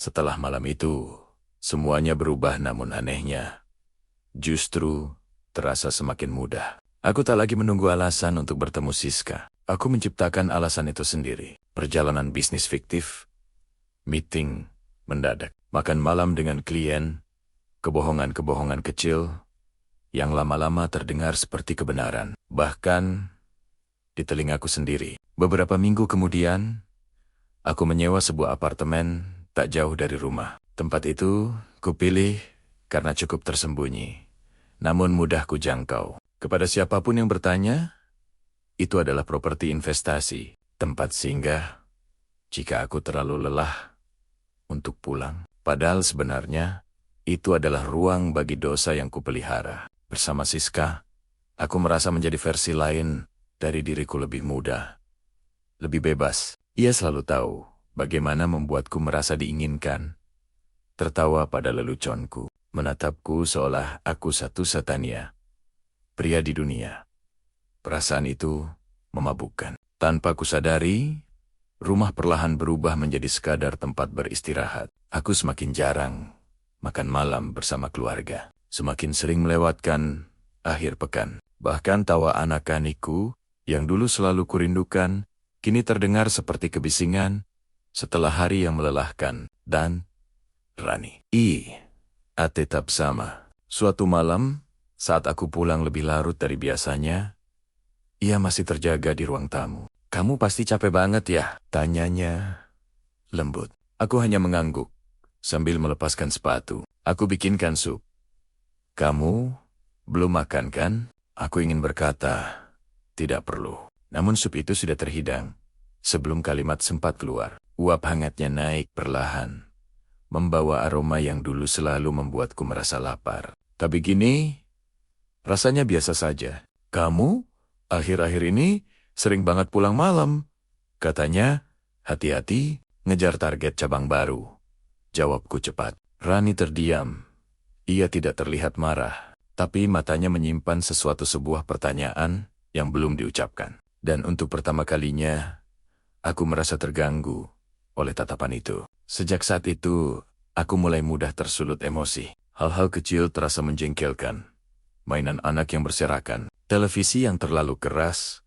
Setelah malam itu, semuanya berubah namun anehnya. Justru terasa semakin mudah. Aku tak lagi menunggu alasan untuk bertemu Siska. Aku menciptakan alasan itu sendiri. Perjalanan bisnis fiktif, meeting mendadak, makan malam dengan klien, kebohongan-kebohongan kecil yang lama-lama terdengar seperti kebenaran. Bahkan di telingaku sendiri. Beberapa minggu kemudian, aku menyewa sebuah apartemen tak jauh dari rumah. Tempat itu kupilih karena cukup tersembunyi, namun mudah kujangkau. Kepada siapapun yang bertanya, itu adalah properti investasi, tempat singgah jika aku terlalu lelah untuk pulang. Padahal sebenarnya, itu adalah ruang bagi dosa yang kupelihara. Bersama Siska, aku merasa menjadi versi lain dari diriku, lebih muda, lebih bebas. Ia selalu tahu bagaimana membuatku merasa diinginkan. Tertawa pada leluconku, menatapku seolah aku satu-satunya pria di dunia. Perasaan itu memabukkan. Tanpa kusadari, rumah perlahan berubah menjadi sekadar tempat beristirahat. Aku semakin jarang makan malam bersama keluarga, semakin sering melewatkan akhir pekan. Bahkan tawa anak-anakku yang dulu selalu kurindukan, kini terdengar seperti kebisingan setelah hari yang melelahkan. Dan Rani, tetap sama. Suatu malam, saat aku pulang lebih larut dari biasanya, ia masih terjaga di ruang tamu. "Kamu pasti capek banget ya?" tanyanya lembut. Aku hanya mengangguk sambil melepaskan sepatu. "Aku bikinkan sup. Kamu belum makan kan?" Aku ingin berkata, "Tidak perlu." Namun sup itu sudah terhidang. Sebelum kalimat sempat keluar, uap hangatnya naik perlahan, membawa aroma yang dulu selalu membuatku merasa lapar. Tapi gini, rasanya biasa saja. "Kamu akhir-akhir ini sering banget pulang malam," katanya. "Hati-hati, ngejar target cabang baru." Jawabku cepat. Rani terdiam. Ia tidak terlihat marah, tapi matanya menyimpan sebuah pertanyaan yang belum diucapkan. Dan untuk pertama kalinya, aku merasa terganggu oleh tatapan itu. Sejak saat itu, aku mulai mudah tersulut emosi. Hal-hal kecil terasa menjengkelkan. Mainan anak yang berserakan, televisi yang terlalu keras,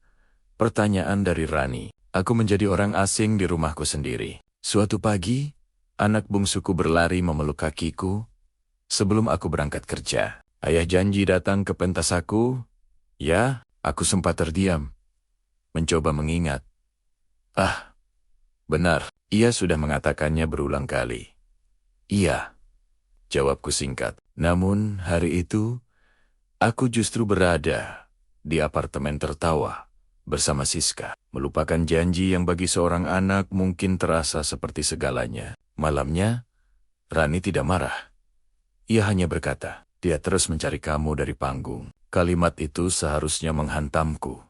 pertanyaan dari Rani. Aku menjadi orang asing di rumahku sendiri. Suatu pagi, anak bungsuku berlari memeluk kakiku sebelum aku berangkat kerja. Ayah janji datang ke pentas aku. Ya, aku sempat terdiam, mencoba mengingat. Benar, ia sudah mengatakannya berulang kali. "Iya," jawabku singkat. Namun hari itu, aku justru berada di apartemen tertawa bersama Siska, melupakan janji yang bagi seorang anak mungkin terasa seperti segalanya. Malamnya, Rani tidak marah. Ia hanya berkata, "Dia terus mencari kamu dari panggung." Kalimat itu seharusnya menghantamku.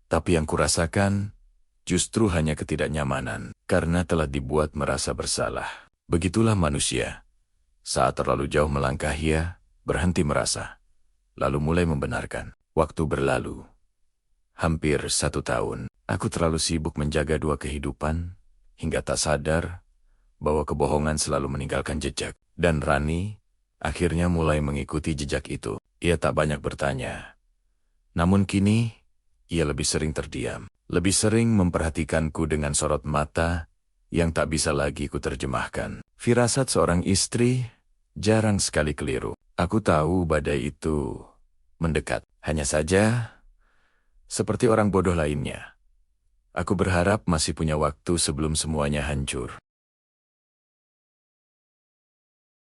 Tapi yang kurasakan justru hanya ketidaknyamanan, karena telah dibuat merasa bersalah. Begitulah manusia. Saat terlalu jauh melangkah, ia berhenti merasa, lalu mulai membenarkan. Waktu berlalu. Hampir 1 tahun, aku terlalu sibuk menjaga dua kehidupan, hingga tak sadar bahwa kebohongan selalu meninggalkan jejak. Dan Rani akhirnya mulai mengikuti jejak itu. Ia tak banyak bertanya. Namun kini, ia lebih sering terdiam. Lebih sering memperhatikanku dengan sorot mata yang tak bisa lagi kuterjemahkan. Firasat seorang istri jarang sekali keliru. Aku tahu badai itu mendekat. Hanya saja, seperti orang bodoh lainnya, aku berharap masih punya waktu sebelum semuanya hancur.